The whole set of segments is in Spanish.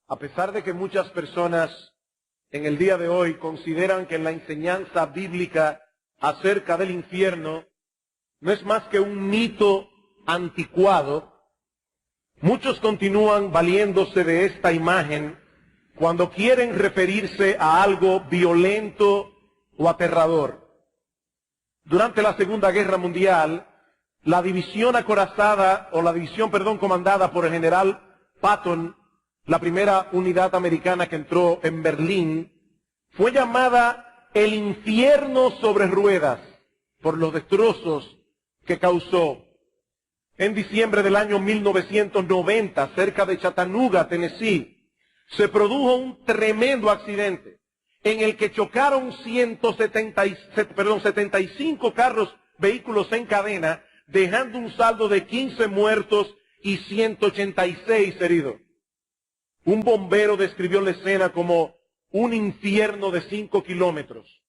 A pesar de que muchas personas en el día de hoy consideran que la enseñanza bíblica acerca del infierno no es más que un mito anticuado, muchos continúan valiéndose de esta imagen cuando quieren referirse a algo violento o aterrador. Durante la Segunda Guerra Mundial, la división acorazada, comandada por el general Patton, la primera unidad americana que entró en Berlín, fue llamada el infierno sobre ruedas por los destrozos que causó. En diciembre del año 1990, cerca de Chattanooga, Tennessee, se produjo un tremendo accidente en el que chocaron 75 vehículos en cadena, dejando un saldo de 15 muertos y 186 heridos. Un bombero describió la escena como un infierno de 5 kilómetros.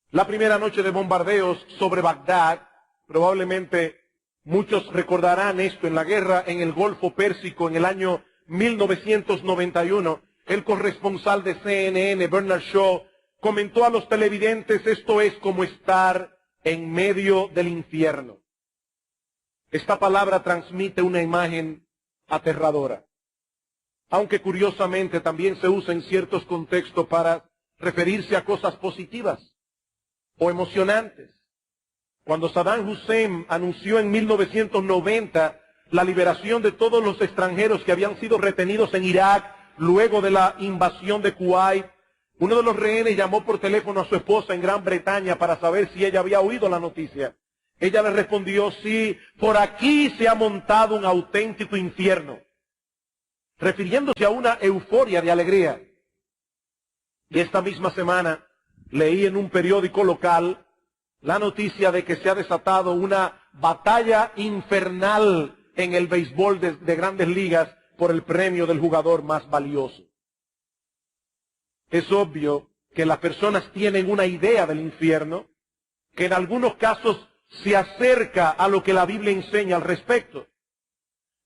La primera noche de bombardeos sobre Bagdad, probablemente muchos recordarán esto, en la guerra en el Golfo Pérsico en el año 1991, el corresponsal de CNN, Bernard Shaw, comentó a los televidentes: esto es como estar en medio del infierno. Esta palabra transmite una imagen aterradora, aunque curiosamente también se usa en ciertos contextos para referirse a cosas positivas o emocionantes. Cuando Saddam Hussein anunció en 1990 la liberación de todos los extranjeros que habían sido retenidos en Irak luego de la invasión de Kuwait, uno de los rehenes llamó por teléfono a su esposa en Gran Bretaña para saber si ella había oído la noticia. Ella le respondió: sí, por aquí se ha montado un auténtico infierno, refiriéndose a una euforia de alegría. Y esta misma semana leí en un periódico local la noticia de que se ha desatado una batalla infernal en el béisbol de Grandes Ligas por el premio del jugador más valioso. Es obvio que las personas tienen una idea del infierno que en algunos casos se acerca a lo que la Biblia enseña al respecto.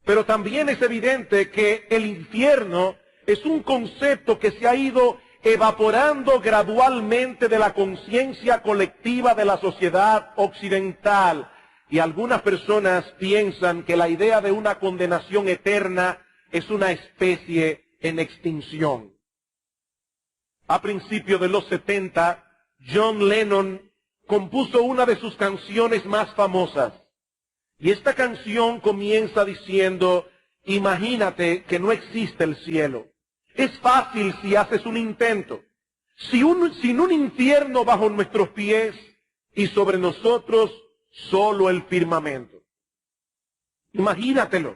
Pero también es evidente que el infierno es un concepto que se ha ido evaporando gradualmente de la conciencia colectiva de la sociedad occidental. Y algunas personas piensan que la idea de una condenación eterna es una especie en extinción. A principios de los 70, John Lennon compuso una de sus canciones más famosas. Y esta canción comienza diciendo: imagínate que no existe el cielo. Es fácil si haces un intento. Sin un infierno bajo nuestros pies y sobre nosotros solo el firmamento. Imagínatelo.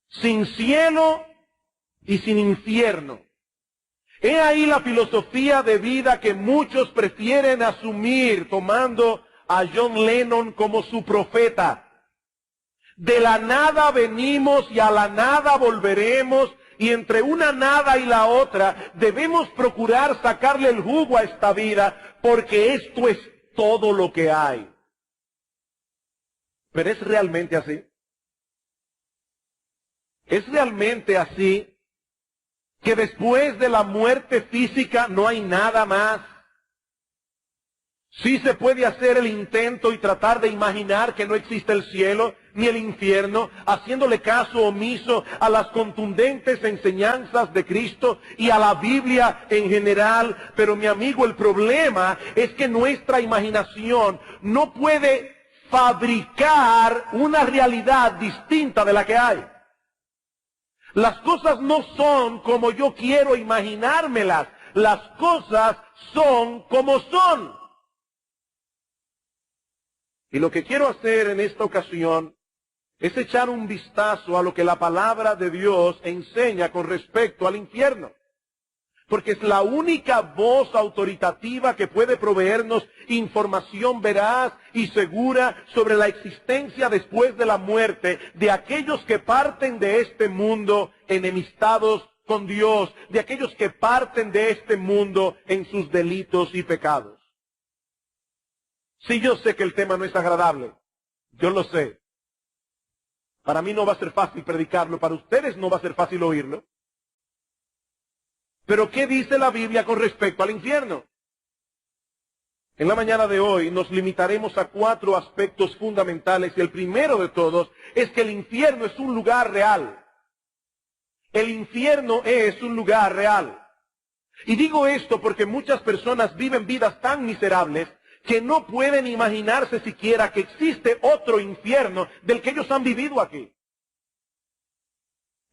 Sin cielo y sin infierno. He ahí la filosofía de vida que muchos prefieren asumir, tomando a John Lennon como su profeta. De la nada venimos y a la nada volveremos, y entre una nada y la otra debemos procurar sacarle el jugo a esta vida, porque esto es todo lo que hay. ¿Pero es realmente así? ¿Es realmente así que después de la muerte física no hay nada más? Sí se puede hacer el intento y tratar de imaginar que no existe el cielo ni el infierno, haciéndole caso omiso a las contundentes enseñanzas de Cristo y a la Biblia en general. Pero mi amigo, el problema es que nuestra imaginación no puede fabricar una realidad distinta de la que hay. Las cosas no son como yo quiero imaginármelas. Las cosas son como son. Y lo que quiero hacer en esta ocasión es echar un vistazo a lo que la palabra de Dios enseña con respecto al infierno. Porque es la única voz autoritativa que puede proveernos información veraz y segura sobre la existencia después de la muerte de aquellos que parten de este mundo enemistados con Dios, de aquellos que parten de este mundo en sus delitos y pecados. Sí, yo sé que el tema no es agradable, yo lo sé. Para mí no va a ser fácil predicarlo, para ustedes no va a ser fácil oírlo. Pero ¿qué dice la Biblia con respecto al infierno? En la mañana de hoy nos limitaremos a 4 aspectos fundamentales y el primero de todos es que el infierno es un lugar real. El infierno es un lugar real. Y digo esto porque muchas personas viven vidas tan miserables que no pueden imaginarse siquiera que existe otro infierno del que ellos han vivido aquí.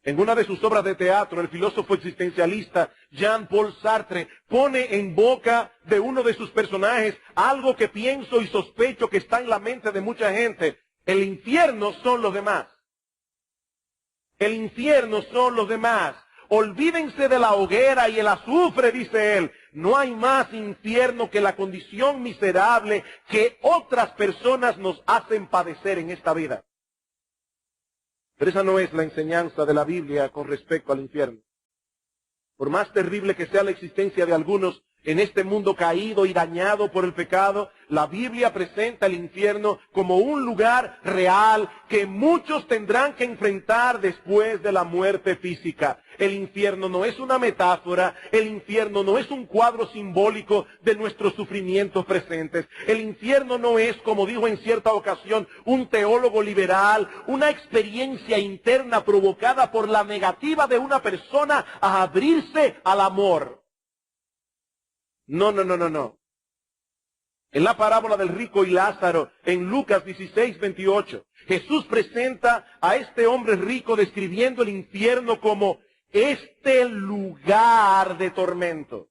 En una de sus obras de teatro, el filósofo existencialista Jean-Paul Sartre pone en boca de uno de sus personajes algo que pienso y sospecho que está en la mente de mucha gente. El infierno son los demás. El infierno son los demás. Olvídense de la hoguera y el azufre, dice él. No hay más infierno que la condición miserable que otras personas nos hacen padecer en esta vida. Pero esa no es la enseñanza de la Biblia con respecto al infierno. Por más terrible que sea la existencia de algunos en este mundo caído y dañado por el pecado, la Biblia presenta el infierno como un lugar real que muchos tendrán que enfrentar después de la muerte física. El infierno no es una metáfora, el infierno no es un cuadro simbólico de nuestros sufrimientos presentes. El infierno no es, como dijo en cierta ocasión un teólogo liberal, una experiencia interna provocada por la negativa de una persona a abrirse al amor. No. En la parábola del rico y Lázaro, en Lucas 16:28, Jesús presenta a este hombre rico describiendo el infierno como este lugar de tormento.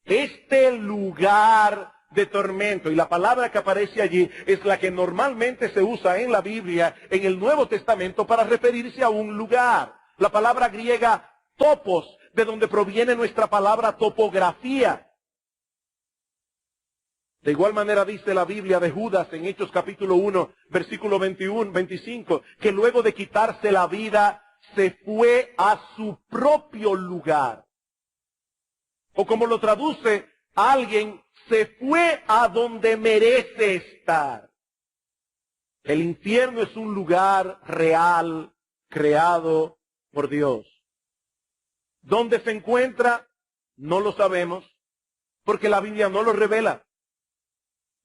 Este lugar de tormento. Y la palabra que aparece allí es la que normalmente se usa en la Biblia, en el Nuevo Testamento, para referirse a un lugar. La palabra griega topos, de donde proviene nuestra palabra topografía. De igual manera dice la Biblia de Judas en Hechos capítulo 1, versículo 21-25, que luego de quitarse la vida, se fue a su propio lugar. O como lo traduce alguien, se fue a donde merece estar. El infierno es un lugar real, creado por Dios. ¿Dónde se encuentra? No lo sabemos, porque la Biblia no lo revela.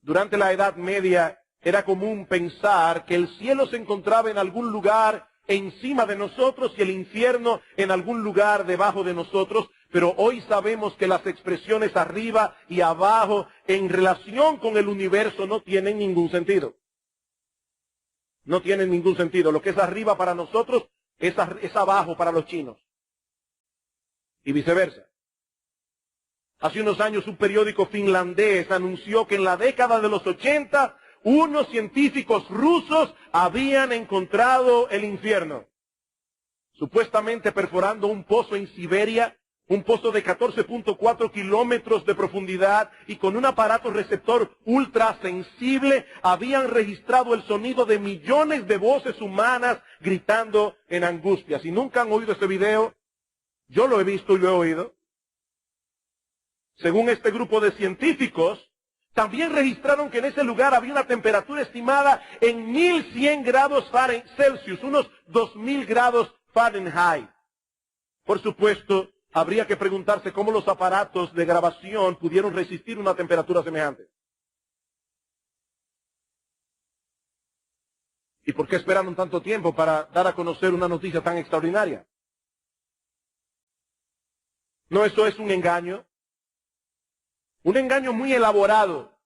Durante la Edad Media era común pensar que el cielo se encontraba en algún lugar encima de nosotros y el infierno en algún lugar debajo de nosotros, pero hoy sabemos que las expresiones arriba y abajo en relación con el universo no tienen ningún sentido. No tienen ningún sentido. Lo que es arriba para nosotros es abajo para los chinos. Y viceversa. Hace unos años un periódico finlandés anunció que en la década de los 80 unos científicos rusos habían encontrado el infierno. Supuestamente perforando un pozo en Siberia, un pozo de 14.4 kilómetros de profundidad y con un aparato receptor ultrasensible habían registrado el sonido de millones de voces humanas gritando en angustia. Si nunca han oído ese video, yo lo he visto y lo he oído. Según este grupo de científicos, también registraron que en ese lugar había una temperatura estimada en 1100 grados Celsius, unos 2000 grados Fahrenheit. Por supuesto, habría que preguntarse cómo los aparatos de grabación pudieron resistir una temperatura semejante. ¿Y por qué esperaron tanto tiempo para dar a conocer una noticia tan extraordinaria? ¿No eso es un engaño? Un engaño muy elaborado.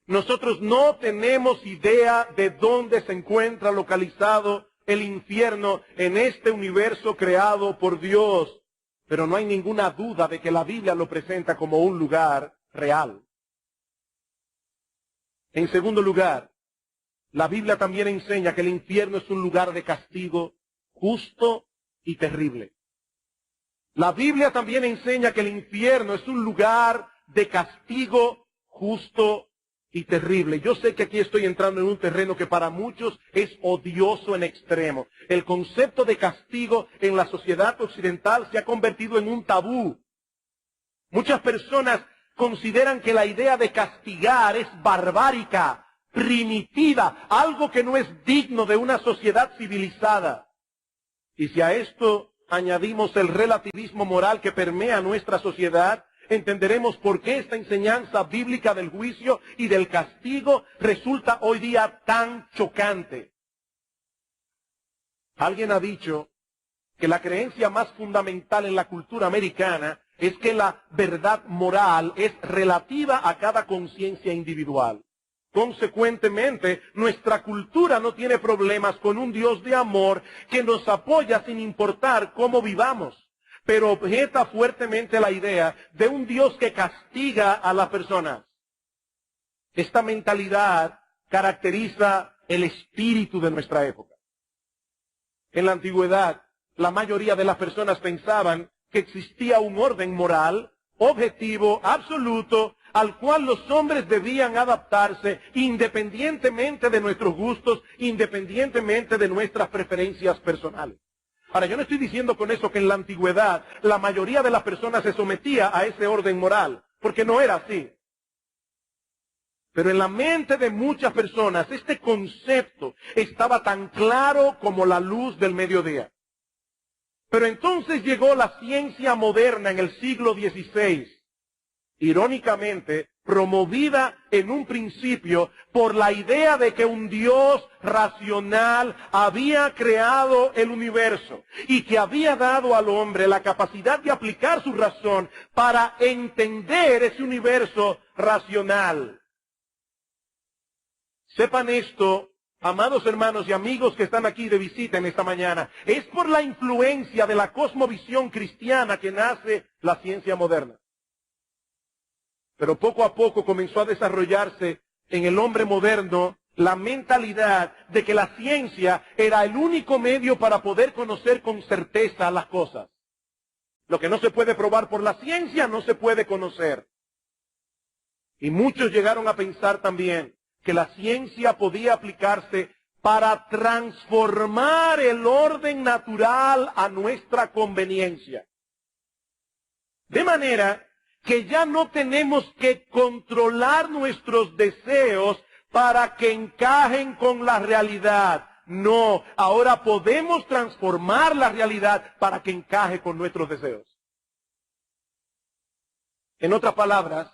Nosotros no tenemos idea de dónde se encuentra localizado el infierno en este universo creado por Dios. Pero no hay ninguna duda de que la Biblia lo presenta como un lugar real. En segundo lugar, la Biblia también enseña que el infierno es un lugar de castigo justo y terrible. La Biblia también enseña que el infierno es un lugar de castigo justo y terrible. Yo sé que aquí estoy entrando en un terreno que para muchos es odioso en extremo. El concepto de castigo en la sociedad occidental se ha convertido en un tabú. Muchas personas consideran que la idea de castigar es barbárica, primitiva, algo que no es digno de una sociedad civilizada. Y si a esto añadimos el relativismo moral que permea nuestra sociedad, entenderemos por qué esta enseñanza bíblica del juicio y del castigo resulta hoy día tan chocante. Alguien ha dicho que la creencia más fundamental en la cultura americana es que la verdad moral es relativa a cada conciencia individual. Consecuentemente, nuestra cultura no tiene problemas con un Dios de amor que nos apoya sin importar cómo vivamos, pero objeta fuertemente la idea de un Dios que castiga a las personas. Esta mentalidad caracteriza el espíritu de nuestra época. En la antigüedad, la mayoría de las personas pensaban que existía un orden moral, objetivo, absoluto, al cual los hombres debían adaptarse independientemente de nuestros gustos, independientemente de nuestras preferencias personales. Ahora, yo no estoy diciendo con eso que en la antigüedad la mayoría de las personas se sometía a ese orden moral, porque no era así. Pero en la mente de muchas personas este concepto estaba tan claro como la luz del mediodía. Pero entonces llegó la ciencia moderna en el siglo XVI, irónicamente promovida en un principio por la idea de que un Dios racional había creado el universo y que había dado al hombre la capacidad de aplicar su razón para entender ese universo racional. Sepan esto, amados hermanos y amigos que están aquí de visita en esta mañana, es por la influencia de la cosmovisión cristiana que nace la ciencia moderna. Pero poco a poco comenzó a desarrollarse en el hombre moderno la mentalidad de que la ciencia era el único medio para poder conocer con certeza las cosas. Lo que no se puede probar por la ciencia no se puede conocer. Y muchos llegaron a pensar también que la ciencia podía aplicarse para transformar el orden natural a nuestra conveniencia. De manera que ya no tenemos que controlar nuestros deseos para que encajen con la realidad. No, ahora podemos transformar la realidad para que encaje con nuestros deseos. En otras palabras,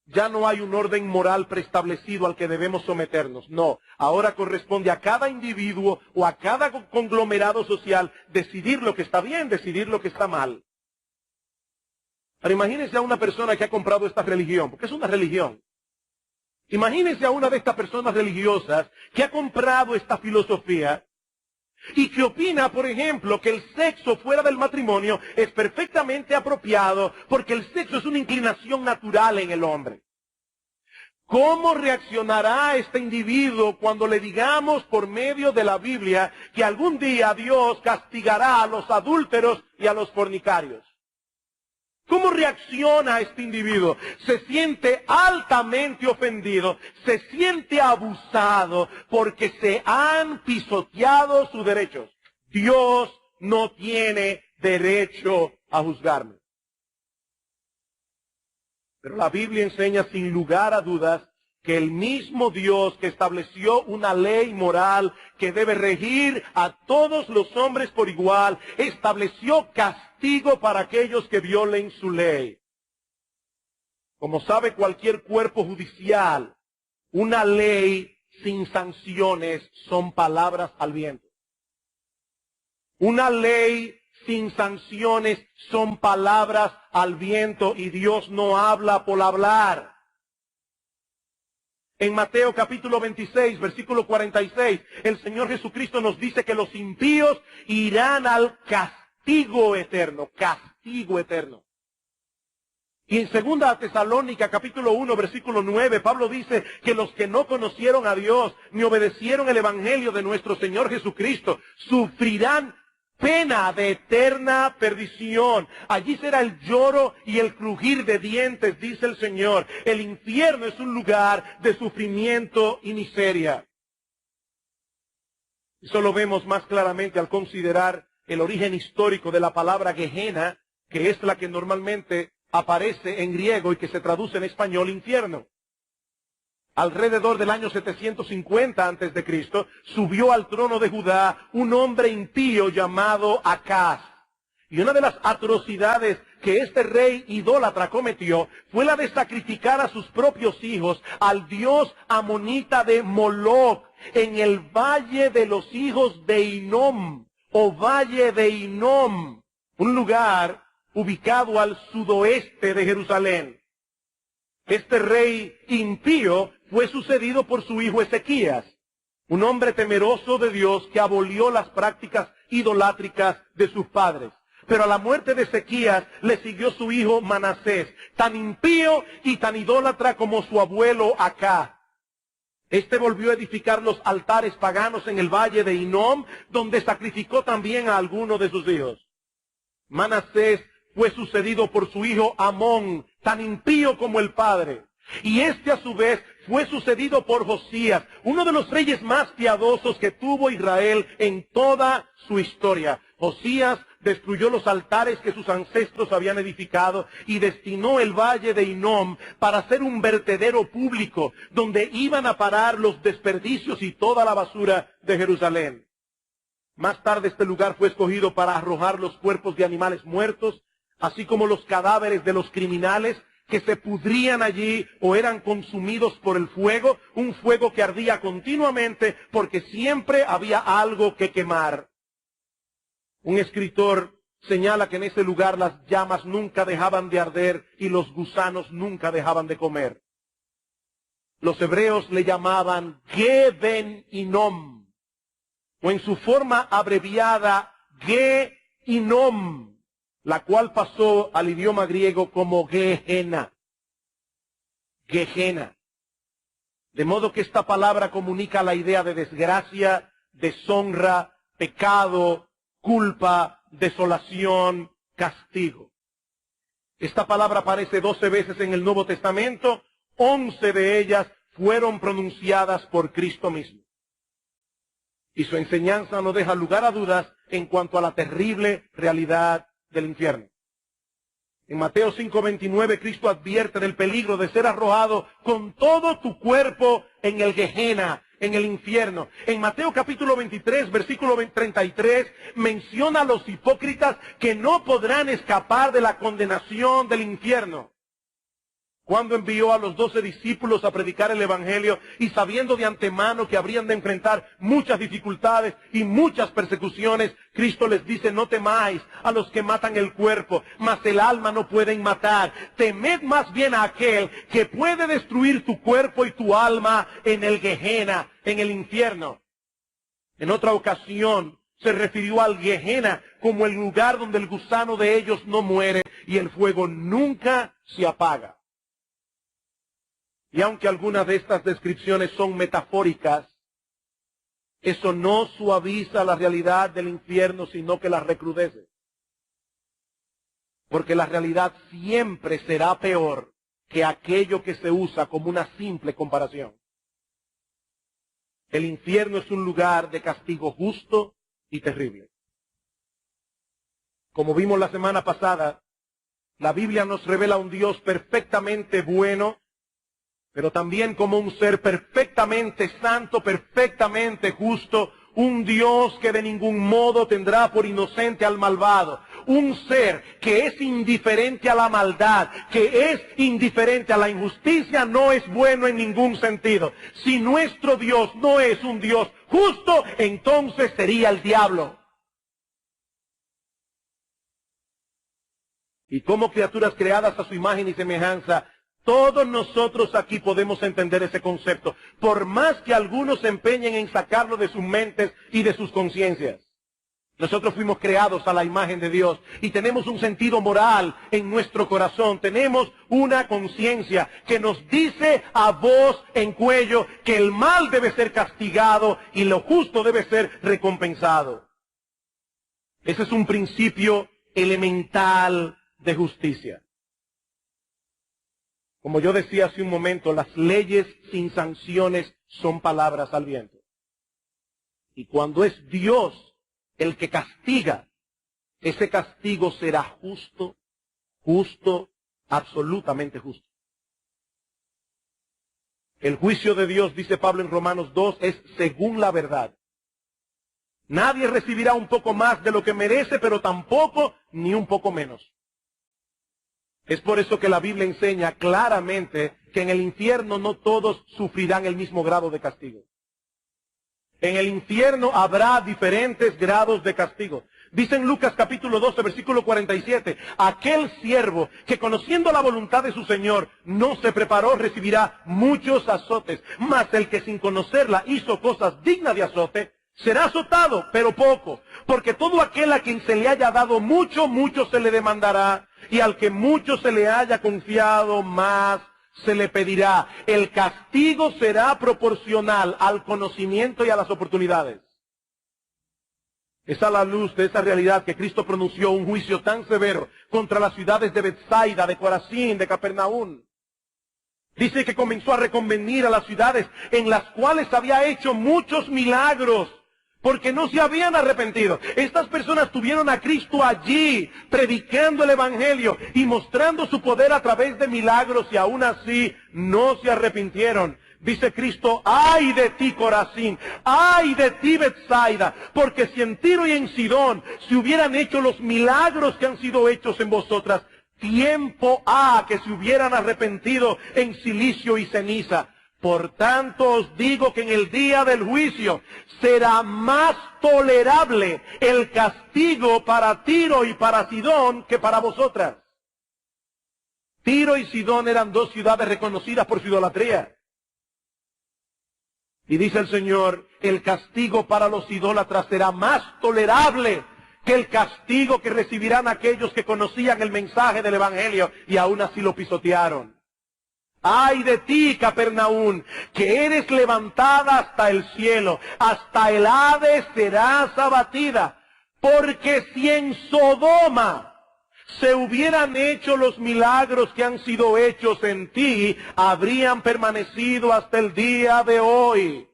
ya no hay un orden moral preestablecido al que debemos someternos. No, ahora corresponde a cada individuo o a cada conglomerado social decidir lo que está bien, decidir lo que está mal. Ahora imagínense a una persona que ha comprado esta religión, porque es una religión. Imagínense a una de estas personas religiosas que ha comprado esta filosofía y que opina, por ejemplo, que el sexo fuera del matrimonio es perfectamente apropiado porque el sexo es una inclinación natural en el hombre. ¿Cómo reaccionará este individuo cuando le digamos por medio de la Biblia que algún día Dios castigará a los adúlteros y a los fornicarios? ¿Cómo reacciona este individuo? Se siente altamente ofendido, se siente abusado porque se han pisoteado sus derechos. Dios no tiene derecho a juzgarme. Pero la Biblia enseña sin lugar a dudas que el mismo Dios que estableció una ley moral que debe regir a todos los hombres por igual, estableció castigo para aquellos que violen su ley. Como sabe cualquier cuerpo judicial, una ley sin sanciones son palabras al viento. Una ley sin sanciones son palabras al viento y Dios no habla por hablar. En Mateo capítulo 26, versículo 46, el Señor Jesucristo nos dice que los impíos irán al castigo eterno, castigo eterno. Y en 2 Tesalónica capítulo 1, versículo 9, Pablo dice que los que no conocieron a Dios ni obedecieron el evangelio de nuestro Señor Jesucristo sufrirán pena de eterna perdición. Allí será el lloro y el crujir de dientes, dice el Señor. El infierno es un lugar de sufrimiento y miseria. Eso lo vemos más claramente al considerar el origen histórico de la palabra Gehenna, que es la que normalmente aparece en griego y que se traduce en español infierno. Alrededor del año 750 a.C., subió al trono de Judá un hombre impío llamado Acaz. Y una de las atrocidades que este rey idólatra cometió fue la de sacrificar a sus propios hijos al dios amonita de Moloc en el valle de los hijos de Hinnom, o valle de Hinnom, un lugar ubicado al sudoeste de Jerusalén. Este rey impío fue sucedido por su hijo Ezequías, un hombre temeroso de Dios que abolió las prácticas idolátricas de sus padres. Pero a la muerte de Ezequías le siguió su hijo Manasés, tan impío y tan idólatra como su abuelo Acá. Este volvió a edificar los altares paganos en el valle de Hinnom, donde sacrificó también a algunos de sus hijos. Manasés fue sucedido por su hijo Amón, tan impío como el padre. Y este a su vez fue sucedido por Josías, uno de los reyes más piadosos que tuvo Israel en toda su historia. Josías destruyó los altares que sus ancestros habían edificado y destinó el valle de Hinnom para hacer un vertedero público donde iban a parar los desperdicios y toda la basura de Jerusalén. Más tarde este lugar fue escogido para arrojar los cuerpos de animales muertos, así como los cadáveres de los criminales que se pudrían allí o eran consumidos por el fuego, un fuego que ardía continuamente porque siempre había algo que quemar. Un escritor señala que en ese lugar las llamas nunca dejaban de arder y los gusanos nunca dejaban de comer. Los hebreos le llamaban Ge-ben Hinnom, o en su forma abreviada Ge-Hinnom, la cual pasó al idioma griego como Gehenna. Gehenna. De modo que esta palabra comunica la idea de desgracia, deshonra, pecado, culpa, desolación, castigo. Esta palabra aparece 12 veces en el Nuevo Testamento, 11 de ellas fueron pronunciadas por Cristo mismo. Y su enseñanza no deja lugar a dudas en cuanto a la terrible realidad del infierno. En Mateo 5:29 Cristo advierte del peligro de ser arrojado con todo tu cuerpo en el Gehenna, en el infierno. En Mateo capítulo 23, versículo 33, menciona a los hipócritas que no podrán escapar de la condenación del infierno. Cuando envió a los 12 discípulos a predicar el Evangelio y sabiendo de antemano que habrían de enfrentar muchas dificultades y muchas persecuciones, Cristo les dice: no temáis a los que matan el cuerpo, mas el alma no pueden matar. Temed más bien a aquel que puede destruir tu cuerpo y tu alma en el Gehenna, en el infierno. En otra ocasión se refirió al Gehenna como el lugar donde el gusano de ellos no muere y el fuego nunca se apaga. Y aunque algunas de estas descripciones son metafóricas, eso no suaviza la realidad del infierno, sino que la recrudece. Porque la realidad siempre será peor que aquello que se usa como una simple comparación. El infierno es un lugar de castigo justo y terrible. Como vimos la semana pasada, la Biblia nos revela un Dios perfectamente bueno, pero también como un ser perfectamente santo, perfectamente justo, un Dios que de ningún modo tendrá por inocente al malvado, un ser que es indiferente a la maldad, que es indiferente a la injusticia, no es bueno en ningún sentido. Si nuestro Dios no es un Dios justo, entonces sería el diablo. Y como criaturas creadas a su imagen y semejanza, todos nosotros aquí podemos entender ese concepto, por más que algunos se empeñen en sacarlo de sus mentes y de sus conciencias. Nosotros fuimos creados a la imagen de Dios y tenemos un sentido moral en nuestro corazón. Tenemos una conciencia que nos dice a voz en cuello que el mal debe ser castigado y lo justo debe ser recompensado. Ese es un principio elemental de justicia. Como yo decía hace un momento, las leyes sin sanciones son palabras al viento. Y cuando es Dios el que castiga, ese castigo será justo, absolutamente justo. El juicio de Dios, dice Pablo en Romanos 2, es según la verdad. Nadie recibirá un poco más de lo que merece, pero tampoco ni un poco menos. Es por eso que la Biblia enseña claramente que en el infierno no todos sufrirán el mismo grado de castigo. En el infierno habrá diferentes grados de castigo. Dice en Lucas capítulo 12, versículo 47, aquel siervo que conociendo la voluntad de su Señor no se preparó recibirá muchos azotes, mas el que sin conocerla hizo cosas dignas de azote, será azotado, pero poco, porque todo aquel a quien se le haya dado mucho, mucho se le demandará, y al que mucho se le haya confiado, más se le pedirá. El castigo será proporcional al conocimiento y a las oportunidades. Es a la luz de esa realidad que Cristo pronunció un juicio tan severo contra las ciudades de Betsaida, de Corazín, de Capernaum. Dice que comenzó a reconvenir a las ciudades en las cuales había hecho muchos milagros, porque no se habían arrepentido. Estas personas tuvieron a Cristo allí, predicando el Evangelio y mostrando su poder a través de milagros, y aún así no se arrepintieron. Dice Cristo, ¡ay de ti, Corazín! ¡Ay de ti, Betsaida! Porque si en Tiro y en Sidón se hubieran hecho los milagros que han sido hechos en vosotras, tiempo ha que se hubieran arrepentido en cilicio y ceniza. Por tanto os digo que en el día del juicio será más tolerable el castigo para Tiro y para Sidón que para vosotras. Tiro y Sidón eran dos ciudades reconocidas por su idolatría. Y dice el Señor, el castigo para los idólatras será más tolerable que el castigo que recibirán aquellos que conocían el mensaje del Evangelio y aún así lo pisotearon. ¡Ay de ti, Capernaum, que eres levantada hasta el cielo! Hasta el Hades serás abatida. Porque si en Sodoma se hubieran hecho los milagros que han sido hechos en ti, habrían permanecido hasta el día de hoy.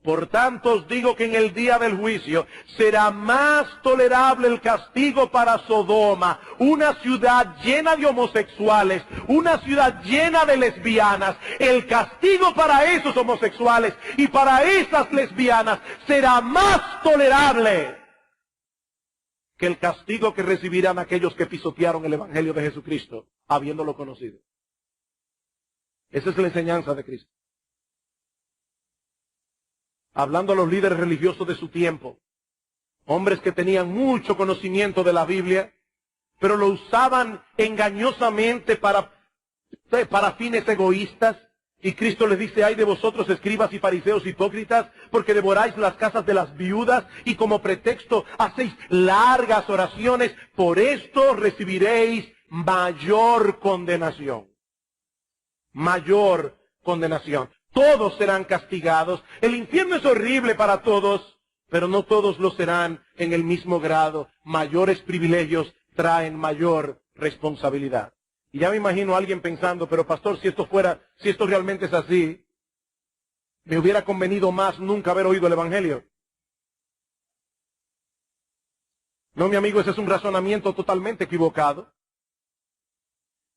Por tanto os digo que en el día del juicio será más tolerable el castigo para Sodoma, una ciudad llena de homosexuales, una ciudad llena de lesbianas. El castigo para esos homosexuales y para esas lesbianas será más tolerable que el castigo que recibirán aquellos que pisotearon el Evangelio de Jesucristo, habiéndolo conocido. Esa es la enseñanza de Cristo. Hablando a los líderes religiosos de su tiempo, hombres que tenían mucho conocimiento de la Biblia, pero lo usaban engañosamente para fines egoístas. Y Cristo les dice, ay de vosotros, escribas y fariseos hipócritas, porque devoráis las casas de las viudas y como pretexto hacéis largas oraciones. Por esto recibiréis mayor condenación. Mayor condenación. Todos serán castigados. El infierno es horrible para todos, pero no todos lo serán en el mismo grado. Mayores privilegios traen mayor responsabilidad. Y ya me imagino a alguien pensando, pero pastor, si esto realmente es así, me hubiera convenido más nunca haber oído el Evangelio. No, mi amigo, ese es un razonamiento totalmente equivocado.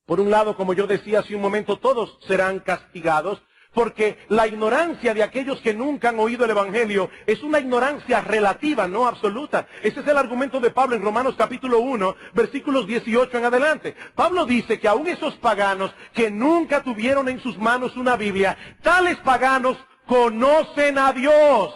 Por un lado, como yo decía hace un momento, todos serán castigados, porque la ignorancia de aquellos que nunca han oído el Evangelio es una ignorancia relativa, no absoluta. Ese es el argumento de Pablo en Romanos capítulo 1, versículos 18 en adelante. Pablo dice que aún esos paganos que nunca tuvieron en sus manos una Biblia, tales paganos conocen a Dios.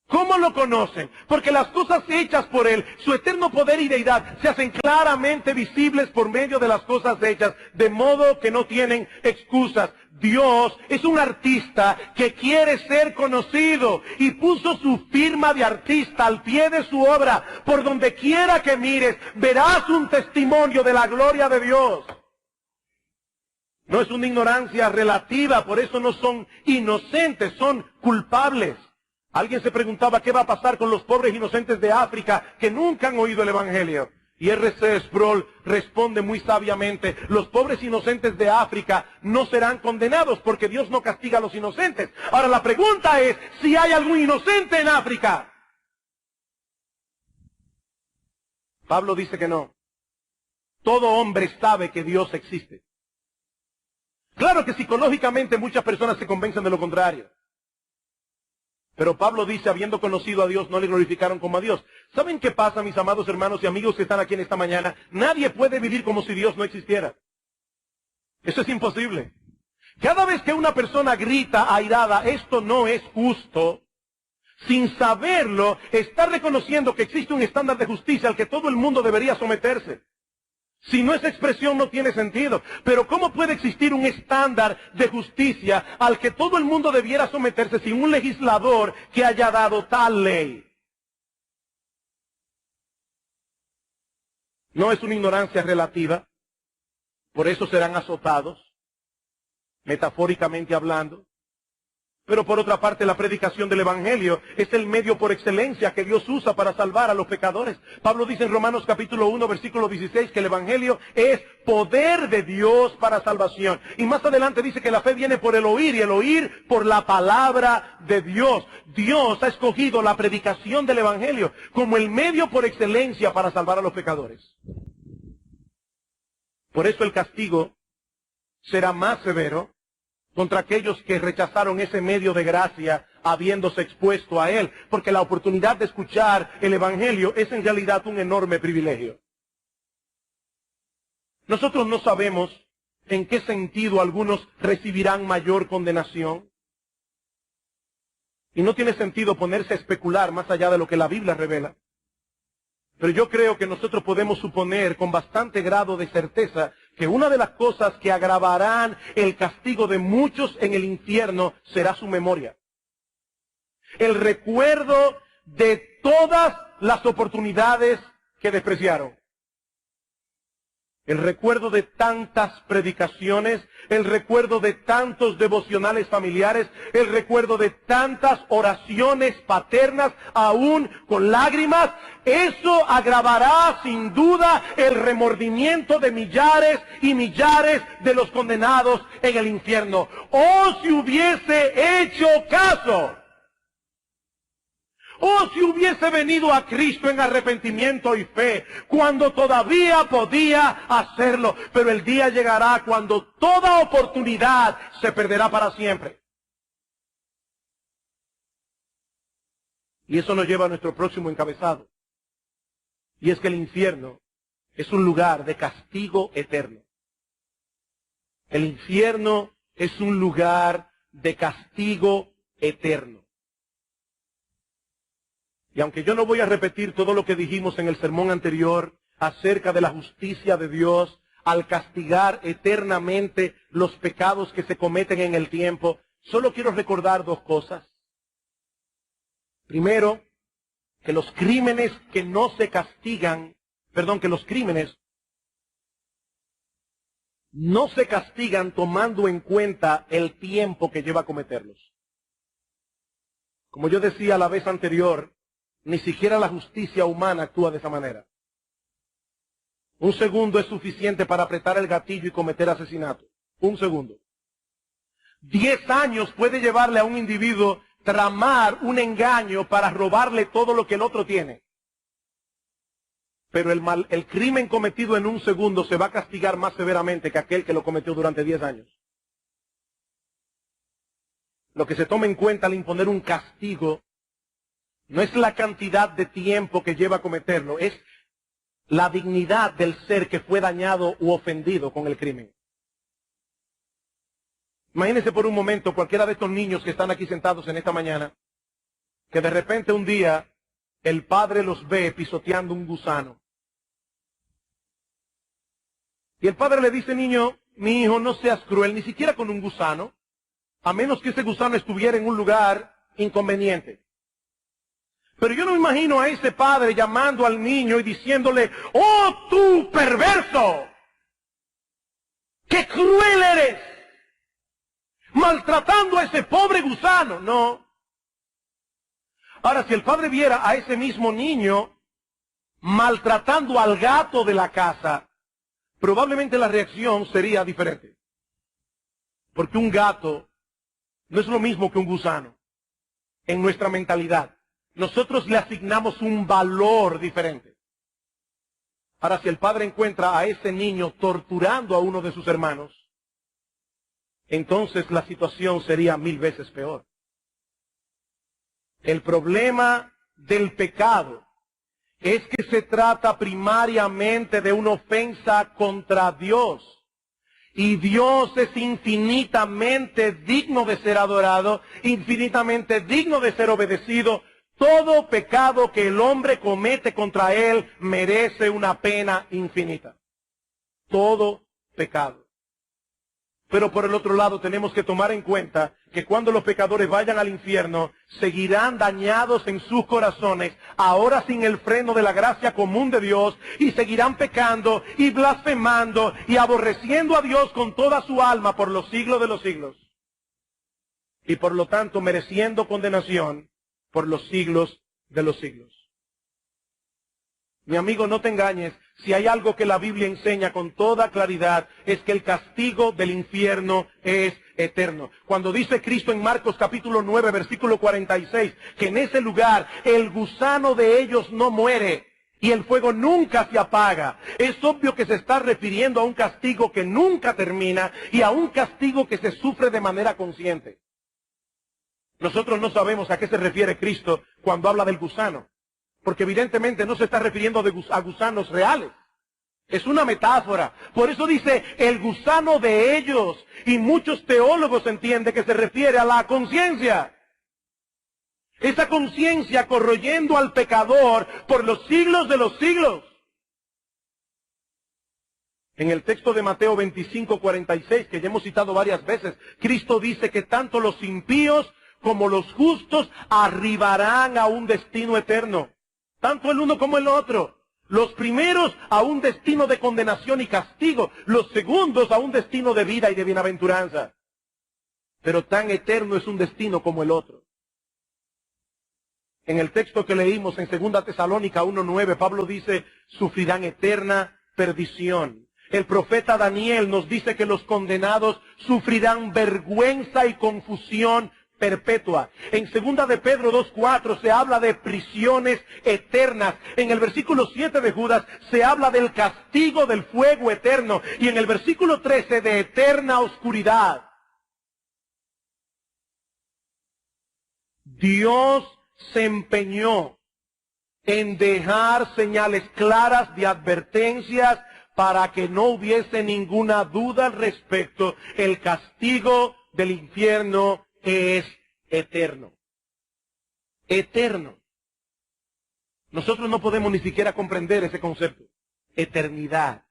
¿Cómo lo conocen? Porque las cosas hechas por Él, su eterno poder y deidad, se hacen claramente visibles por medio de las cosas hechas, de modo que no tienen excusas. Dios es un artista que quiere ser conocido y puso su firma de artista al pie de su obra. Por donde quiera que mires, verás un testimonio de la gloria de Dios. No es una ignorancia relativa, por eso no son inocentes, son culpables. Alguien se preguntaba qué va a pasar con los pobres inocentes de África que nunca han oído el Evangelio. Y R.C. Sproul responde muy sabiamente, los pobres inocentes de África no serán condenados porque Dios no castiga a los inocentes. Ahora la pregunta es, si hay algún inocente en África. Pablo dice que no. Todo hombre sabe que Dios existe. Claro que psicológicamente muchas personas se convencen de lo contrario. Pero Pablo dice, habiendo conocido a Dios, no le glorificaron como a Dios. ¿Saben qué pasa, mis amados hermanos y amigos que están aquí en esta mañana? Nadie puede vivir como si Dios no existiera. Eso es imposible. Cada vez que una persona grita airada, esto no es justo, sin saberlo, está reconociendo que existe un estándar de justicia al que todo el mundo debería someterse. Si no, esa expresión no tiene sentido. Pero ¿cómo puede existir un estándar de justicia al que todo el mundo debiera someterse sin un legislador que haya dado tal ley? No es una ignorancia relativa. Por eso serán azotados, metafóricamente hablando. Pero por otra parte, la predicación del Evangelio es el medio por excelencia que Dios usa para salvar a los pecadores. Pablo dice en Romanos capítulo 1, versículo 16, que el Evangelio es poder de Dios para salvación. Y más adelante dice que la fe viene por el oír, y el oír por la palabra de Dios. Dios ha escogido la predicación del Evangelio como el medio por excelencia para salvar a los pecadores. Por eso el castigo será más severo contra aquellos que rechazaron ese medio de gracia habiéndose expuesto a él, porque la oportunidad de escuchar el Evangelio es en realidad un enorme privilegio. Nosotros no sabemos en qué sentido algunos recibirán mayor condenación. Y no tiene sentido ponerse a especular más allá de lo que la Biblia revela. Pero yo creo que nosotros podemos suponer con bastante grado de certeza que una de las cosas que agravarán el castigo de muchos en el infierno será su memoria. El recuerdo de todas las oportunidades que despreciaron. El recuerdo de tantas predicaciones, el recuerdo de tantos devocionales familiares, el recuerdo de tantas oraciones paternas, aún con lágrimas, eso agravará sin duda el remordimiento de millares y millares de los condenados en el infierno. ¡Oh, si hubiese hecho caso! ¡Oh, si hubiese venido a Cristo en arrepentimiento y fe, cuando todavía podía hacerlo! Pero el día llegará cuando toda oportunidad se perderá para siempre. Y eso nos lleva a nuestro próximo encabezado. Y es que el infierno es un lugar de castigo eterno. El infierno es un lugar de castigo eterno. Y aunque yo no voy a repetir todo lo que dijimos en el sermón anterior acerca de la justicia de Dios al castigar eternamente los pecados que se cometen en el tiempo, solo quiero recordar dos cosas. Primero, que los crímenes que no se castigan, que los crímenes no se castigan tomando en cuenta el tiempo que lleva a cometerlos. Como yo decía la vez anterior, ni siquiera la justicia humana actúa de esa manera. Un segundo es suficiente para apretar el gatillo y cometer asesinato. Un segundo. 10 años puede llevarle a un individuo tramar un engaño para robarle todo lo que el otro tiene. Pero el crimen cometido en un segundo se va a castigar más severamente que aquel que lo cometió durante 10 años. Lo que se toma en cuenta al imponer un castigo no es la cantidad de tiempo que lleva a cometerlo, es la dignidad del ser que fue dañado u ofendido con el crimen. Imagínense por un momento cualquiera de estos niños que están aquí sentados en esta mañana, que de repente un día el padre los ve pisoteando un gusano. Y el padre le dice, niño, mi hijo, no seas cruel, ni siquiera con un gusano, a menos que ese gusano estuviera en un lugar inconveniente. Pero yo no me imagino a ese padre llamando al niño y diciéndole, ¡oh, tú perverso! ¡Qué cruel eres! Maltratando a ese pobre gusano. No. Ahora, si el padre viera a ese mismo niño maltratando al gato de la casa, probablemente la reacción sería diferente. Porque un gato no es lo mismo que un gusano en nuestra mentalidad. Nosotros le asignamos un valor diferente. Ahora, si el padre encuentra a ese niño torturando a uno de sus hermanos, entonces la situación sería 1000 veces peor. El problema del pecado es que se trata primariamente de una ofensa contra Dios. Y Dios es infinitamente digno de ser adorado, infinitamente digno de ser obedecido. Todo pecado que el hombre comete contra Él merece una pena infinita. Todo pecado. Pero por el otro lado tenemos que tomar en cuenta que cuando los pecadores vayan al infierno, seguirán dañados en sus corazones, ahora sin el freno de la gracia común de Dios, y seguirán pecando y blasfemando y aborreciendo a Dios con toda su alma por los siglos de los siglos. Y por lo tanto mereciendo condenación por los siglos de los siglos. Mi amigo, no te engañes, si hay algo que la Biblia enseña con toda claridad, es que el castigo del infierno es eterno. Cuando dice Cristo en Marcos capítulo 9, versículo 46, que en ese lugar el gusano de ellos no muere y el fuego nunca se apaga, es obvio que se está refiriendo a un castigo que nunca termina y a un castigo que se sufre de manera consciente. Nosotros no sabemos a qué se refiere Cristo cuando habla del gusano, porque evidentemente no se está refiriendo a gusanos reales. Es una metáfora. Por eso dice el gusano de ellos. Y muchos teólogos entienden que se refiere a la conciencia. Esa conciencia corroyendo al pecador por los siglos de los siglos. En el texto de Mateo 25:46, que ya hemos citado varias veces, Cristo dice que tanto los impíos como los justos arribarán a un destino eterno. Tanto el uno como el otro. Los primeros a un destino de condenación y castigo. Los segundos a un destino de vida y de bienaventuranza. Pero tan eterno es un destino como el otro. En el texto que leímos en 2 Tesalónica 1:9, Pablo dice, sufrirán eterna perdición. El profeta Daniel nos dice que los condenados sufrirán vergüenza y confusión perpetua. En 2 de Pedro 2:4 se habla de prisiones eternas. En el versículo 7 de Judas se habla del castigo del fuego eterno. Y en el versículo 13 de eterna oscuridad. Dios se empeñó en dejar señales claras de advertencias para que no hubiese ninguna duda al respecto. El castigo del infierno es eterno. Eterno. Nosotros no podemos ni siquiera comprender ese concepto. Eternidad.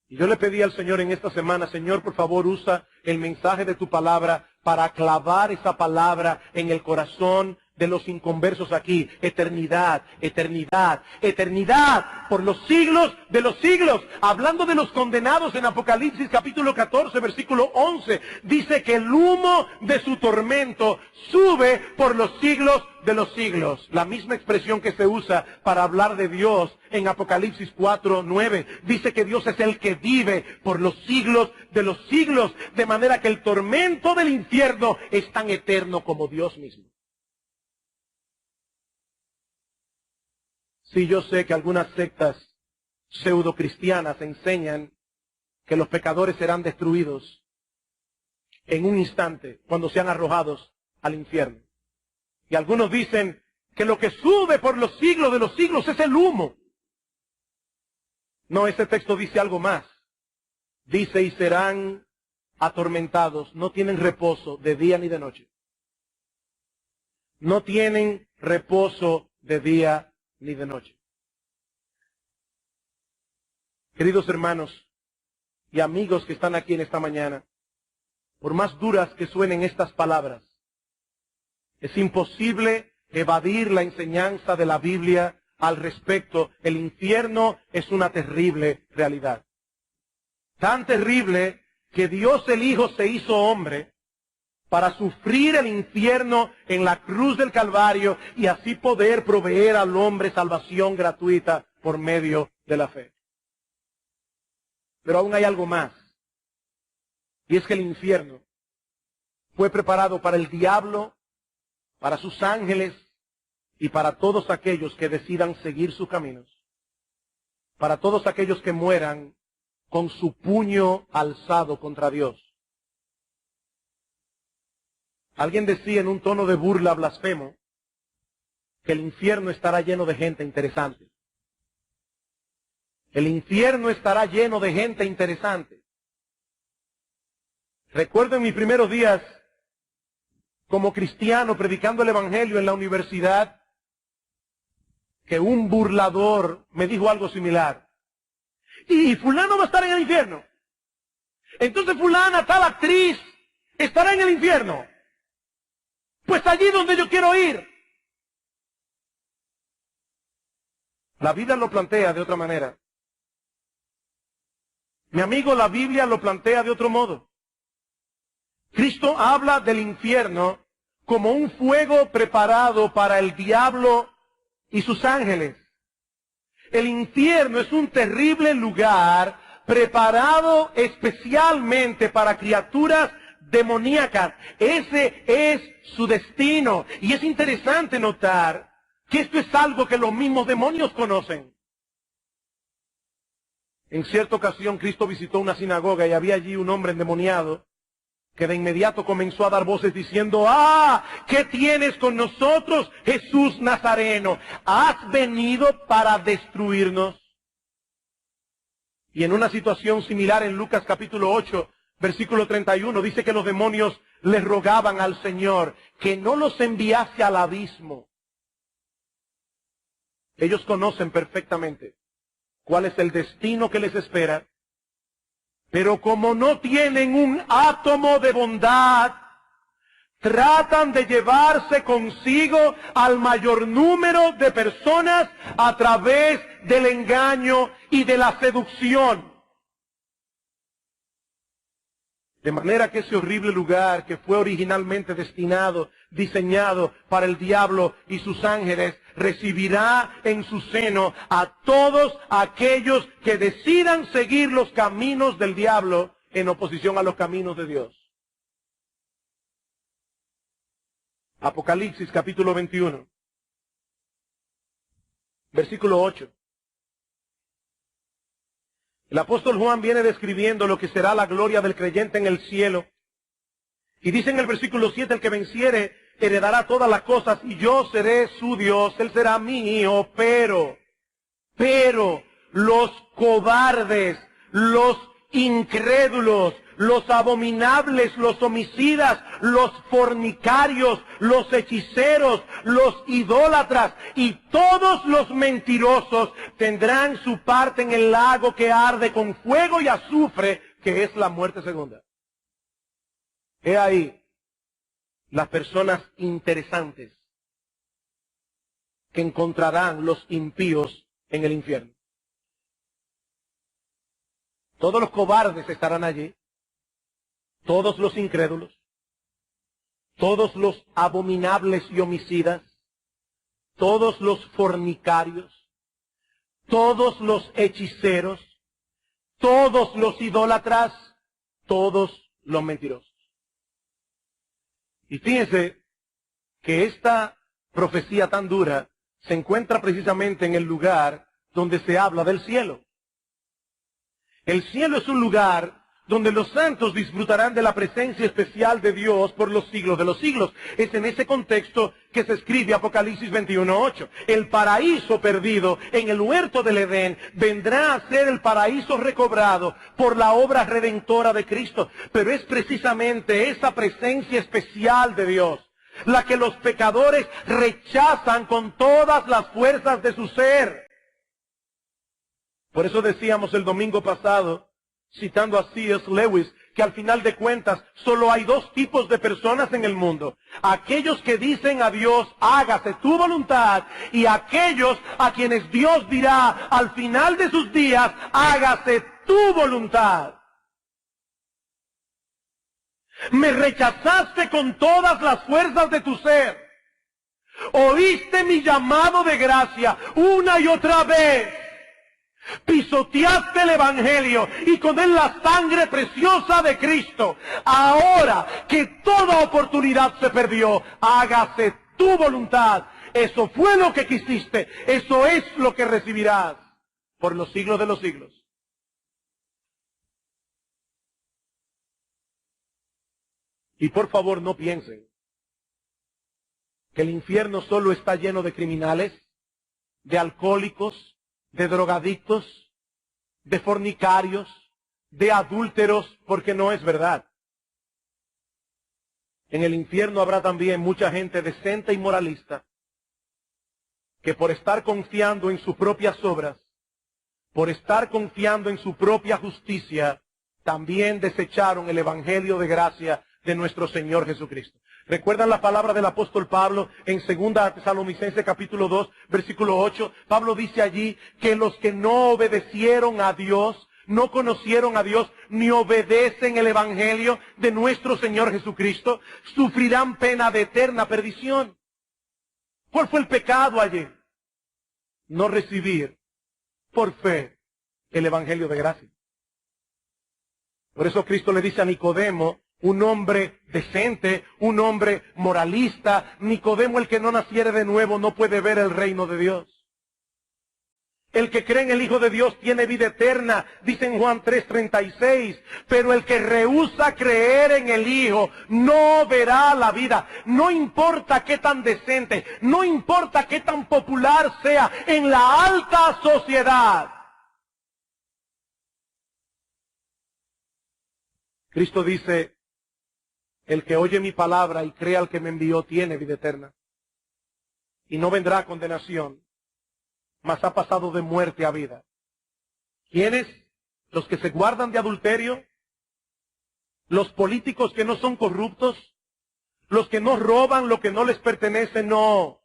Y yo le pedí al Señor en esta semana, Señor, por favor, usa el mensaje de tu palabra para clavar esa palabra en el corazón de los inconversos aquí. Eternidad, eternidad, eternidad, por los siglos de los siglos. Hablando de los condenados en Apocalipsis capítulo 14, versículo 11, dice que el humo de su tormento sube por los siglos de los siglos. La misma expresión que se usa para hablar de Dios en Apocalipsis 4:9. Dice que Dios es el que vive por los siglos de los siglos, de manera que el tormento del infierno es tan eterno como Dios mismo. Sí, yo sé que algunas sectas pseudocristianas enseñan que los pecadores serán destruidos en un instante cuando sean arrojados al infierno. Y algunos dicen que lo que sube por los siglos de los siglos es el humo. No, ese texto dice algo más. Dice, y serán atormentados, no tienen reposo de día ni de noche. No tienen reposo de día ni de noche. Queridos hermanos y amigos que están aquí en esta mañana, por más duras que suenen estas palabras, es imposible evadir la enseñanza de la Biblia al respecto. El infierno es una terrible realidad. Tan terrible que Dios el Hijo se hizo hombre para sufrir el infierno en la cruz del Calvario y así poder proveer al hombre salvación gratuita por medio de la fe. Pero aún hay algo más. Y es que el infierno fue preparado para el diablo, para sus ángeles y para todos aquellos que decidan seguir sus caminos. Para todos aquellos que mueran con su puño alzado contra Dios. Alguien decía en un tono de burla blasfemo que el infierno estará lleno de gente interesante. El infierno estará lleno de gente interesante. Recuerdo en mis primeros días como cristiano predicando el evangelio en la universidad que un burlador me dijo algo similar. Y fulano va a estar en el infierno. Entonces fulana, tal actriz, estará en el infierno. Pues allí donde yo quiero ir. La Biblia lo plantea de otra manera. Mi amigo, la Biblia lo plantea de otro modo. Cristo habla del infierno como un fuego preparado para el diablo y sus ángeles. El infierno es un terrible lugar preparado especialmente para criaturas demoníacas. Ese es su destino. Y es interesante notar que esto es algo que los mismos demonios conocen. En cierta ocasión Cristo visitó una sinagoga y había allí un hombre endemoniado que de inmediato comenzó a dar voces diciendo: ¡Ah! ¿Qué tienes con nosotros, Jesús Nazareno? ¿Has venido para destruirnos? Y en una situación similar en Lucas capítulo 8, versículo 31, dice que los demonios le rogaban al Señor que no los enviase al abismo. Ellos conocen perfectamente cuál es el destino que les espera, pero como no tienen un átomo de bondad, tratan de llevarse consigo al mayor número de personas a través del engaño y de la seducción. De manera que ese horrible lugar que fue originalmente destinado, diseñado para el diablo y sus ángeles, recibirá en su seno a todos aquellos que decidan seguir los caminos del diablo en oposición a los caminos de Dios. Apocalipsis capítulo 21, versículo 8. El apóstol Juan viene describiendo lo que será la gloria del creyente en el cielo. Y dice en el versículo 7, el que venciere heredará todas las cosas y yo seré su Dios, él será mi hijo, pero los cobardes, los incrédulos, los abominables, los homicidas, los fornicarios, los hechiceros, los idólatras y todos los mentirosos tendrán su parte en el lago que arde con fuego y azufre, que es la muerte segunda. He ahí las personas interesantes que encontrarán los impíos en el infierno. Todos los cobardes estarán allí, todos los incrédulos, todos los abominables y homicidas, todos los fornicarios, todos los hechiceros, todos los idólatras, todos los mentirosos. Y fíjense que esta profecía tan dura se encuentra precisamente en el lugar donde se habla del cielo. El cielo es un lugar donde los santos disfrutarán de la presencia especial de Dios por los siglos de los siglos. Es en ese contexto que se escribe Apocalipsis 21:8. El paraíso perdido en el huerto del Edén vendrá a ser el paraíso recobrado por la obra redentora de Cristo. Pero es precisamente esa presencia especial de Dios la que los pecadores rechazan con todas las fuerzas de su ser. Por eso decíamos el domingo pasado, citando a C.S. Lewis, que al final de cuentas solo hay dos tipos de personas en el mundo. Aquellos que dicen a Dios, hágase tu voluntad, y aquellos a quienes Dios dirá al final de sus días, hágase tu voluntad. Me rechazaste con todas las fuerzas de tu ser. Oíste mi llamado de gracia una y otra vez. Pisoteaste el Evangelio y con él la sangre preciosa de Cristo. Ahora que toda oportunidad se perdió, hágase tu voluntad. Eso fue lo que quisiste. Eso es lo que recibirás por los siglos de los siglos. Y por favor no piensen que el infierno solo está lleno de criminales, de alcohólicos, de drogadictos, de fornicarios, de adúlteros, porque no es verdad. En el infierno habrá también mucha gente decente y moralista, que por estar confiando en sus propias obras, por estar confiando en su propia justicia, también desecharon el evangelio de gracia de nuestro Señor Jesucristo. ¿Recuerdan la palabra del apóstol Pablo en 2 Tesalonicenses capítulo 2, versículo 8? Pablo dice allí que los que no obedecieron a Dios, no conocieron a Dios, ni obedecen el evangelio de nuestro Señor Jesucristo, sufrirán pena de eterna perdición. ¿Cuál fue el pecado ayer? No recibir por fe el evangelio de gracia. Por eso Cristo le dice a Nicodemo, un hombre decente, un hombre moralista, Nicodemo, el que no naciere de nuevo, no puede ver el reino de Dios. El que cree en el Hijo de Dios tiene vida eterna, dice en Juan 3:36, pero el que rehúsa creer en el Hijo no verá la vida. No importa qué tan decente, no importa qué tan popular sea en la alta sociedad. Cristo dice, el que oye mi palabra y cree al que me envió tiene vida eterna. Y no vendrá a condenación, mas ha pasado de muerte a vida. ¿Quiénes? Los que se guardan de adulterio, los políticos que no son corruptos, los que no roban lo que no les pertenece, no.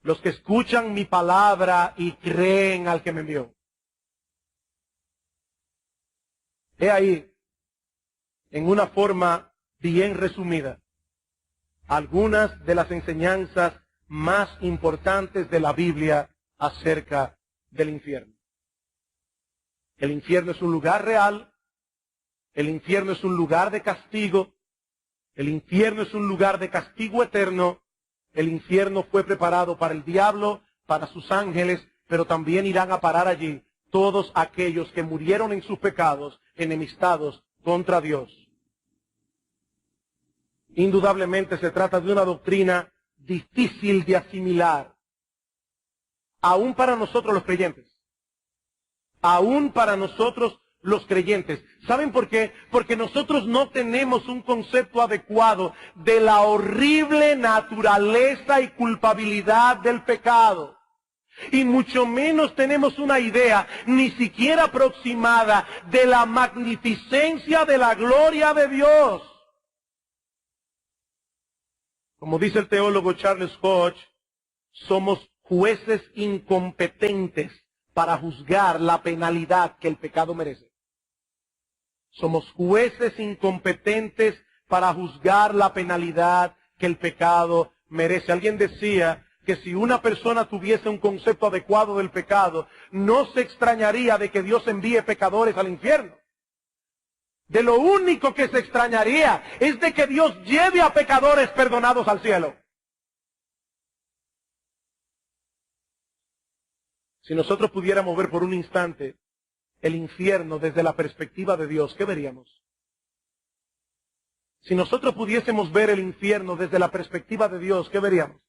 Los que escuchan mi palabra y creen al que me envió. He ahí, en una forma bien resumida, algunas de las enseñanzas más importantes de la Biblia acerca del infierno. El infierno es un lugar real, el infierno es un lugar de castigo, el infierno es un lugar de castigo eterno, el infierno fue preparado para el diablo, para sus ángeles, pero también irán a parar allí todos aquellos que murieron en sus pecados, enemistados contra Dios. Indudablemente se trata de una doctrina difícil de asimilar, aún para nosotros los creyentes. Aún para nosotros los creyentes. ¿Saben por qué? Porque nosotros no tenemos un concepto adecuado de la horrible naturaleza y culpabilidad del pecado. Y mucho menos tenemos una idea, ni siquiera aproximada, de la magnificencia de la gloria de Dios. Como dice el teólogo Charles Hodge, somos jueces incompetentes para juzgar la penalidad que el pecado merece. Somos jueces incompetentes para juzgar la penalidad que el pecado merece. Alguien decía que si una persona tuviese un concepto adecuado del pecado, no se extrañaría de que Dios envíe pecadores al infierno. De lo único que se extrañaría es de que Dios lleve a pecadores perdonados al cielo. Si nosotros pudiéramos ver por un instante el infierno desde la perspectiva de Dios, ¿qué veríamos? Si nosotros pudiésemos ver el infierno desde la perspectiva de Dios, ¿qué veríamos?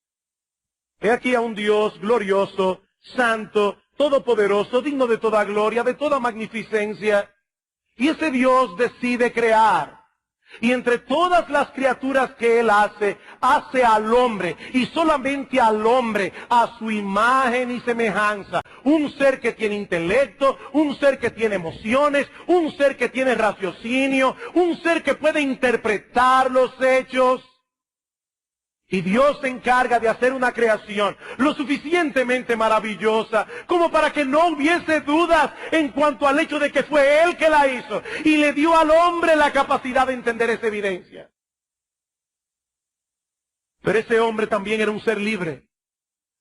He aquí a un Dios glorioso, santo, todopoderoso, digno de toda gloria, de toda magnificencia. Y ese Dios decide crear. Y entre todas las criaturas que Él hace al hombre, y solamente al hombre, a su imagen y semejanza. Un ser que tiene intelecto, un ser que tiene emociones, un ser que tiene raciocinio, un ser que puede interpretar los hechos. Y Dios se encarga de hacer una creación lo suficientemente maravillosa como para que no hubiese dudas en cuanto al hecho de que fue Él que la hizo. Y le dio al hombre la capacidad de entender esa evidencia. Pero ese hombre también era un ser libre.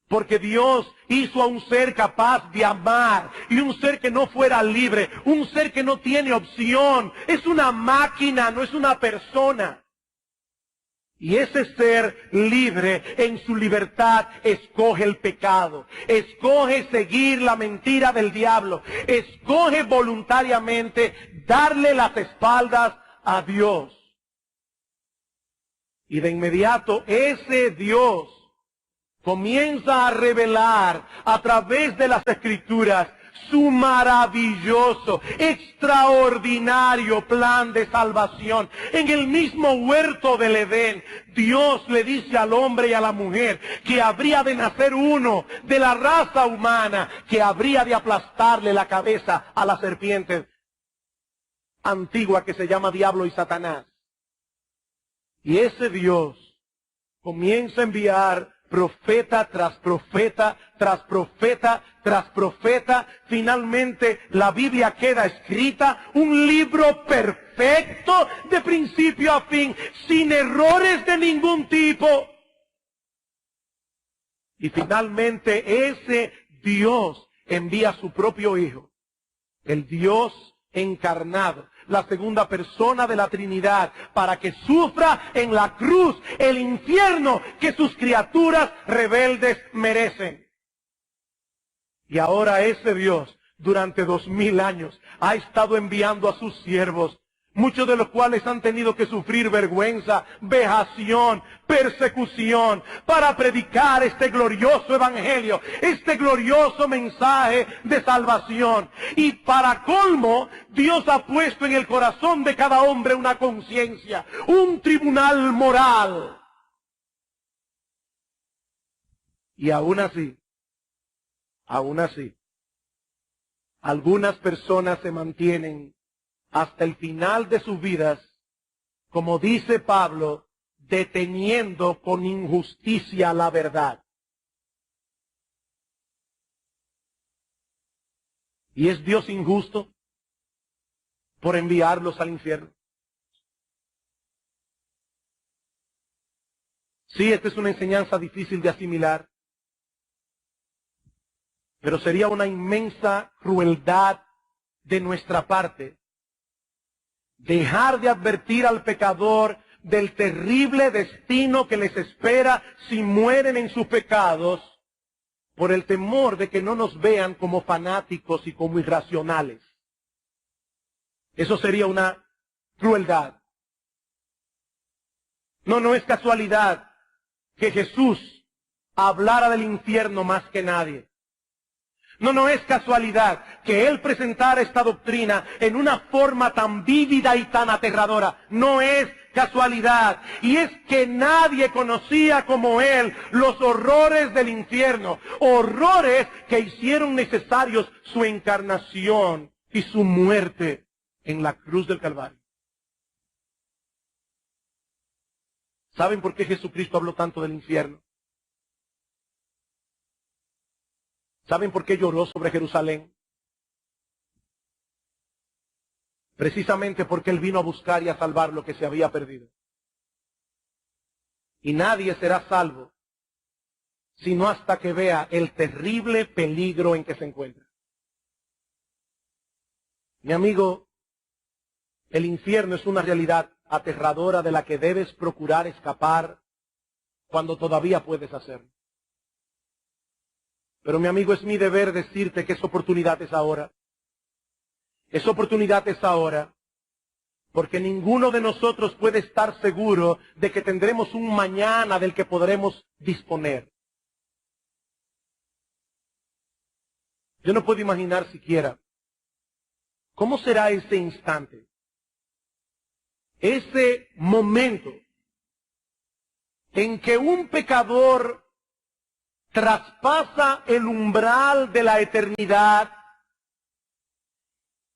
Porque Dios hizo a un ser capaz de amar. Y un ser que no fuera libre. Un ser que no tiene opción. Es una máquina, no es una persona. Y ese ser libre en su libertad escoge el pecado, escoge seguir la mentira del diablo, escoge voluntariamente darle las espaldas a Dios. Y de inmediato ese Dios comienza a revelar a través de las Escrituras su maravilloso, extraordinario plan de salvación. En el mismo huerto del Edén, Dios le dice al hombre y a la mujer que habría de nacer uno de la raza humana que habría de aplastarle la cabeza a la serpiente antigua que se llama Diablo y Satanás. Y ese Dios comienza a enviar profeta tras profeta, tras profeta, tras profeta. Finalmente la Biblia queda escrita, un libro perfecto de principio a fin, sin errores de ningún tipo. Y finalmente ese Dios envía a su propio Hijo, el Dios encarnado, la segunda persona de la Trinidad, para que sufra en la cruz el infierno que sus criaturas rebeldes merecen. Y ahora ese Dios, durante 2000 años, ha estado enviando a sus siervos, muchos de los cuales han tenido que sufrir vergüenza, vejación, persecución, para predicar este glorioso evangelio, este glorioso mensaje de salvación. Y para colmo, Dios ha puesto en el corazón de cada hombre una conciencia, un tribunal moral. Y aún así, algunas personas se mantienen hasta el final de sus vidas, como dice Pablo, deteniendo con injusticia la verdad. ¿Y es Dios injusto por enviarlos al infierno? Sí, esta es una enseñanza difícil de asimilar, pero sería una inmensa crueldad de nuestra parte dejar de advertir al pecador del terrible destino que les espera si mueren en sus pecados, por el temor de que no nos vean como fanáticos y como irracionales. Eso sería una crueldad. No es casualidad que Jesús hablara del infierno más que nadie. No es casualidad que Él presentara esta doctrina en una forma tan vívida y tan aterradora. No es casualidad. Y es que nadie conocía como Él los horrores del infierno. Horrores que hicieron necesarios su encarnación y su muerte en la cruz del Calvario. ¿Saben por qué Jesucristo habló tanto del infierno? ¿Saben por qué lloró sobre Jerusalén? Precisamente porque Él vino a buscar y a salvar lo que se había perdido. Y nadie será salvo sino hasta que vea el terrible peligro en que se encuentra. Mi amigo, el infierno es una realidad aterradora de la que debes procurar escapar cuando todavía puedes hacerlo. Pero mi amigo, es mi deber decirte que esa oportunidad es ahora. Esa oportunidad es ahora, porque ninguno de nosotros puede estar seguro de que tendremos un mañana del que podremos disponer. Yo no puedo imaginar siquiera cómo será ese instante, ese momento en que un pecador traspasa el umbral de la eternidad,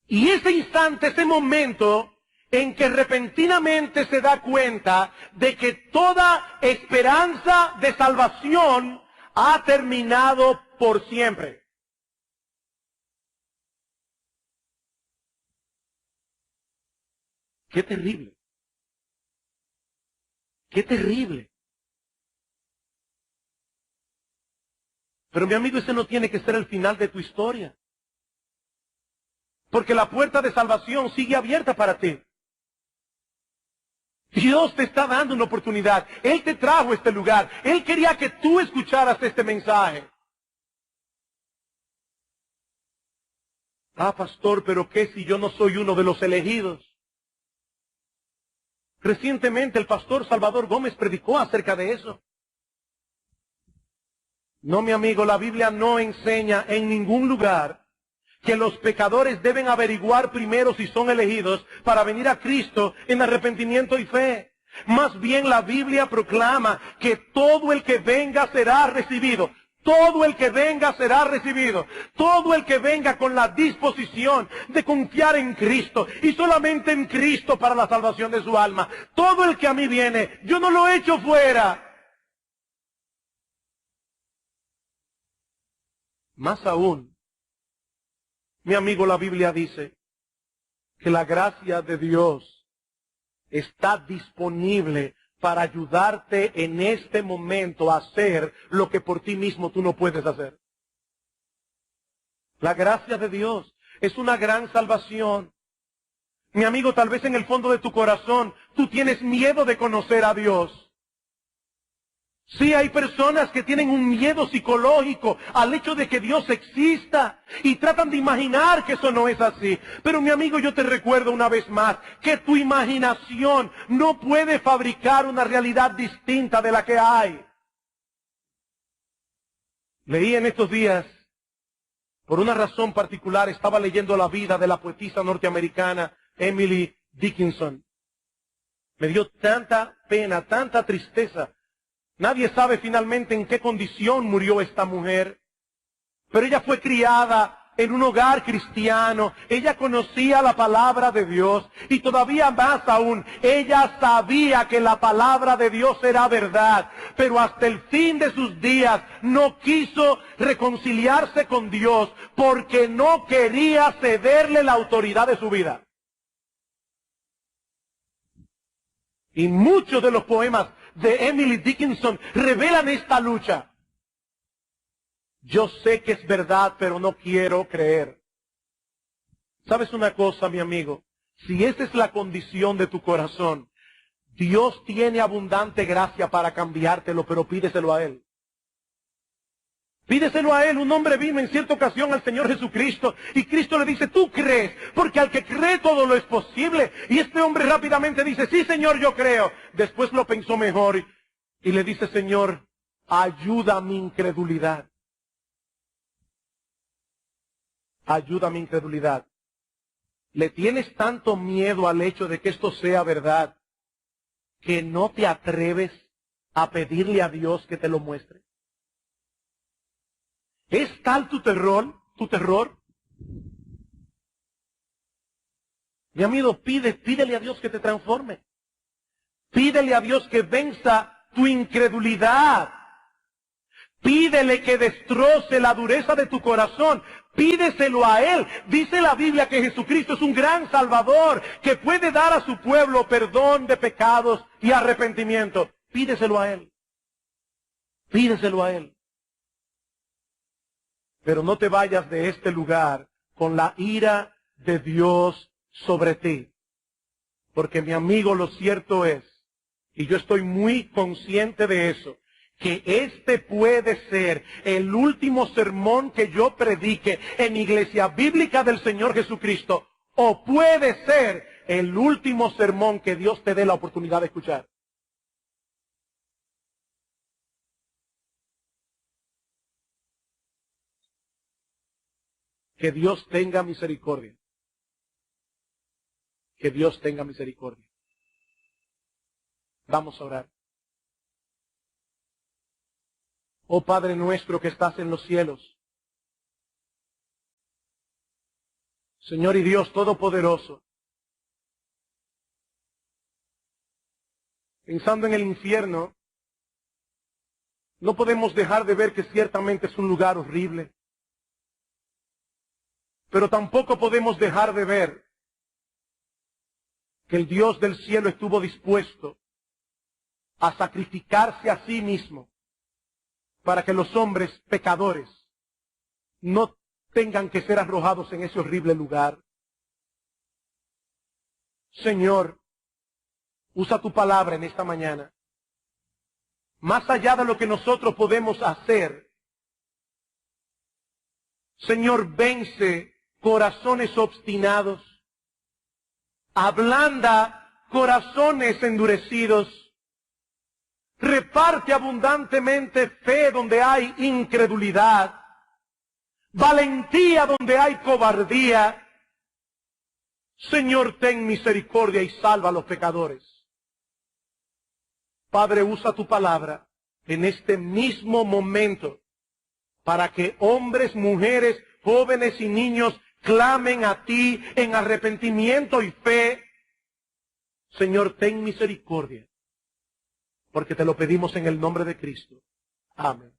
y ese instante, ese momento en que repentinamente se da cuenta de que toda esperanza de salvación ha terminado por siempre. ¡Qué terrible! ¡Qué terrible! Pero mi amigo, ese no tiene que ser el final de tu historia. Porque la puerta de salvación sigue abierta para ti. Dios te está dando una oportunidad. Él te trajo a este lugar. Él quería que tú escucharas este mensaje. Ah, pastor, pero ¿qué si yo no soy uno de los elegidos? Recientemente el pastor Salvador Gómez predicó acerca de eso. No, mi amigo, la Biblia no enseña en ningún lugar que los pecadores deben averiguar primero si son elegidos para venir a Cristo en arrepentimiento y fe. Más bien la Biblia proclama que todo el que venga será recibido. Todo el que venga será recibido. Todo el que venga con la disposición de confiar en Cristo y solamente en Cristo para la salvación de su alma. Todo el que a mí viene, yo no lo echo fuera. Más aún, mi amigo, la Biblia dice que la gracia de Dios está disponible para ayudarte en este momento a hacer lo que por ti mismo tú no puedes hacer. La gracia de Dios es una gran salvación. Mi amigo, tal vez en el fondo de tu corazón tú tienes miedo de conocer a Dios. Sí, hay personas que tienen un miedo psicológico al hecho de que Dios exista y tratan de imaginar que eso no es así. Pero mi amigo, yo te recuerdo una vez más que tu imaginación no puede fabricar una realidad distinta de la que hay. Leí en estos días, por una razón particular, estaba leyendo la vida de la poetisa norteamericana Emily Dickinson. Me dio tanta pena, tanta tristeza. Nadie sabe finalmente en qué condición murió esta mujer, pero ella fue criada en un hogar cristiano, ella conocía la palabra de Dios y todavía más aún, ella sabía que la palabra de Dios era verdad, pero hasta el fin de sus días no quiso reconciliarse con Dios porque no quería cederle la autoridad de su vida. Y muchos de los poemas de Emily Dickinson revelan esta lucha. Yo sé que es verdad, pero no quiero creer. ¿Sabes una cosa, mi amigo? Si esa es la condición de tu corazón, Dios tiene abundante gracia para cambiártelo, pero pídeselo a Él. Pídeselo a Él. Un hombre vino en cierta ocasión al Señor Jesucristo y Cristo le dice, tú crees, porque al que cree todo lo es posible. Y este hombre rápidamente dice, sí Señor, yo creo. Después lo pensó mejor y le dice, Señor, ayuda a mi incredulidad. Ayuda a mi incredulidad. ¿Le tienes tanto miedo al hecho de que esto sea verdad que no te atreves a pedirle a Dios que te lo muestre? ¿Es tal tu terror? Mi amigo, pídele a Dios que te transforme. Pídele a Dios que venza tu incredulidad. Pídele que destroce la dureza de tu corazón. Pídeselo a Él. Dice la Biblia que Jesucristo es un gran Salvador que puede dar a su pueblo perdón de pecados y arrepentimiento. Pídeselo a Él. Pídeselo a Él. Pero no te vayas de este lugar con la ira de Dios sobre ti. Porque mi amigo, lo cierto es, y yo estoy muy consciente de eso, que este puede ser el último sermón que yo predique en Iglesia Bíblica del Señor Jesucristo, o puede ser el último sermón que Dios te dé la oportunidad de escuchar. Que Dios tenga misericordia. Que Dios tenga misericordia. Vamos a orar. Oh Padre nuestro que estás en los cielos, Señor y Dios Todopoderoso, pensando en el infierno, no podemos dejar de ver que ciertamente es un lugar horrible. Pero tampoco podemos dejar de ver que el Dios del cielo estuvo dispuesto a sacrificarse a sí mismo para que los hombres pecadores no tengan que ser arrojados en ese horrible lugar. Señor, usa tu palabra en esta mañana. Más allá de lo que nosotros podemos hacer, Señor, vence corazones obstinados, ablanda corazones endurecidos. Reparte abundantemente fe donde hay incredulidad, valentía donde hay cobardía. Señor, ten misericordia y salva a los pecadores. Padre, usa tu palabra en este mismo momento para que hombres, mujeres, jóvenes y niños clamen a ti en arrepentimiento y fe. Señor, ten misericordia, porque te lo pedimos en el nombre de Cristo. Amén.